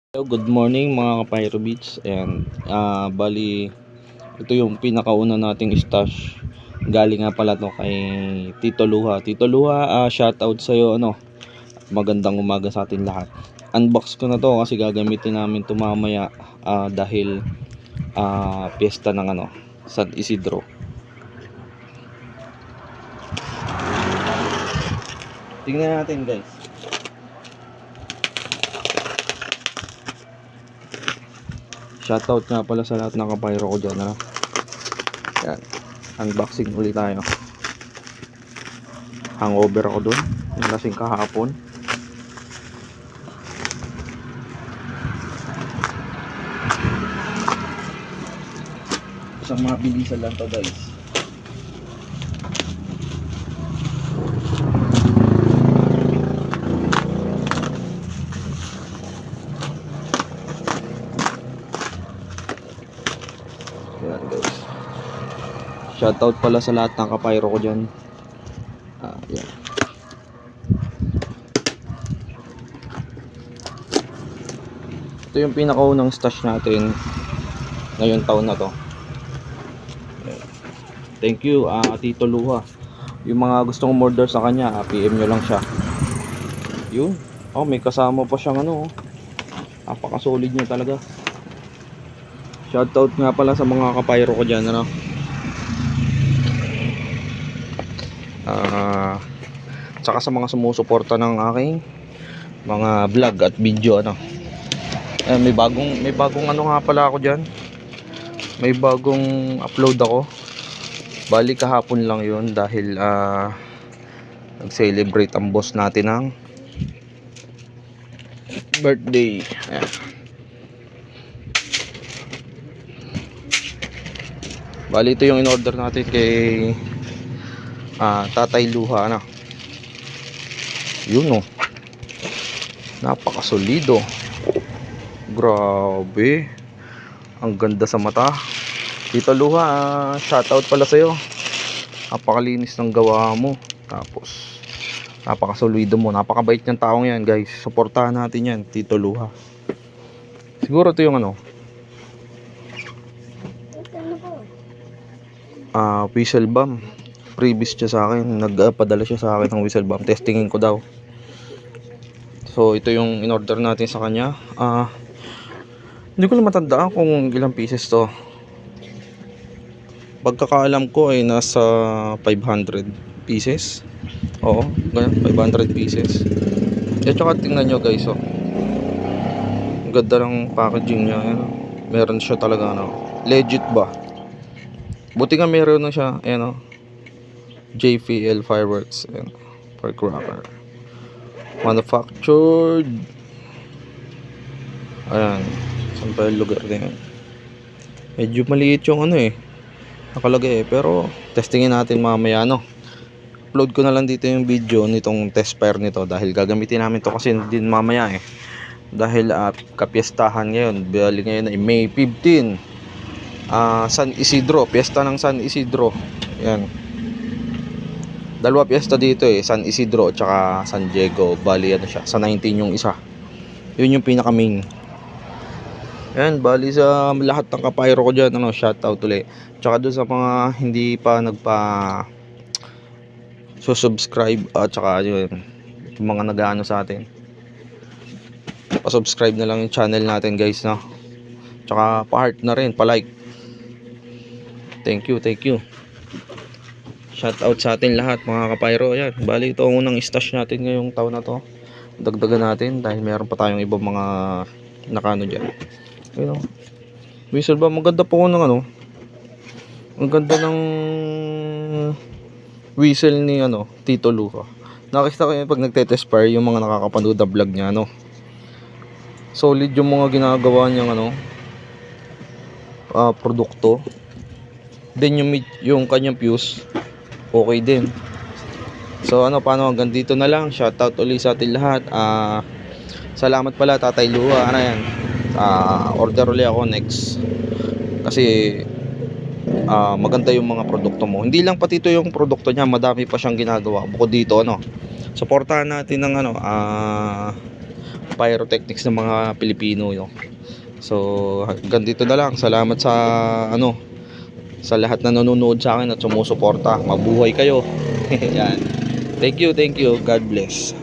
Hello, good morning mga ka-Pyro Beats. And bali ito yung pinakauna nating stash. Galing nga pala to kay Tito Luha. Tito Luha, shoutout sa iyo, magandang umaga sa atin lahat. Unbox ko na to kasi gagamitin namin to mamaya dahil piyesta ng San Isidro. Tingnan natin, guys. Shoutout nga pala sa lahat ng ka-Pyro ko dyan, Yan. Unboxing ulit tayo. Hangover ako dun. Nalasing kahapon. Isang mabilisan lang to, guys. Yan, guys. Shoutout pala sa lahat ng ka-Pyro ko dyan. Yan. Ito yung pinakaunang stash natin ngayong taon na to. Thank you, Tito Luha. Yung mga gustong order sa kanya, PM nyo lang siya. Yun. May kasama pa siyang napaka-solid niya talaga. Shoutout nga pala sa mga ka-Pyro ko dyan, tsaka sa mga sumusuporta ng aking mga vlog at video, may bagong nga pala ako dyan. May bagong upload ako. Bali kahapon lang yun dahil nag-celebrate ang boss natin ng birthday. Ayan. Bali ito yung in-order natin kay Tatay Luha, Yun, napakasolido. Grabe. Ang ganda sa mata. Tito Luha, shoutout pala sa'yo. Napakalinis ng gawa mo. Tapos napakasolido mo. Napakabait niyang taong yan, guys. Suportahan natin yan, Tito Luha. Siguro ito yung whistle bomb. Previous siya sa akin. Nagpadala siya sa akin ng whistle bomb. Testingin ko daw. So ito yung in-order natin sa kanya. Hindi ko na matandaan kung ilang pieces to. Pagkakaalam ko ay nasa 500 pieces. Oo, ganun, 500 pieces. At saka tingnan nyo, guys, ang ganda ng packaging niya, meron siya talaga, legit ba? Buti nga meron na siya, JPL Fireworks, firecracker. Manufactured. Ayan, saan pa yung lugar din? Medyo maliit yung nakalagay pero testingin natin mamaya, Upload ko na lang dito yung video nitong test fire nito dahil gagamitin namin to kasi din mamaya dahil kapiestahan ngayon. Bali ngayon ay May 15, San Isidro, piyesta ng San Isidro. Yan, dalawa piyesta dito San Isidro at saka San Diego. Bali siya, sa 19 yung isa. Yun yung pinaka main. Yan, bali sa lahat ng ka-Pyro ko dyan, shoutout ulit. Tsaka doon sa mga hindi pa subscribe at tsaka yun, yung mga nag-ano sa atin, pa-subscribe na lang yung channel natin, guys, tsaka pa-heart na rin, pa-like. Thank you. Shoutout sa atin lahat mga ka-Pyro. Yan, bali ito ang unang stash natin ngayong taon na to. Dagdagan natin dahil meron pa tayong ibang mga nakano dyan. Whistle ba, maganda po ko ng ang ganda ng whistle ni Tito Luha. Nakita ko yun pag nagte-test fire, yung mga nakakapanood na vlog niya, solid yung mga ginagawa niyang produkto. Then yung kanyang fuse okay din. So paano, hanggang dito na lang. Shoutout ulit sa atin lahat. Salamat pala Tatay Luha. Yan, order ulit ako next kasi maganda yung mga produkto mo. Hindi lang pati ito yung produkto niya, madami pa siyang ginagawa bukod dito, suportahan natin ng pyrotechnics ng mga Pilipino, no? So hanggang dito na lang. Salamat sa sa lahat na nanonood sa akin at sumusuporta. Mabuhay kayo. Yan. Thank you, God bless.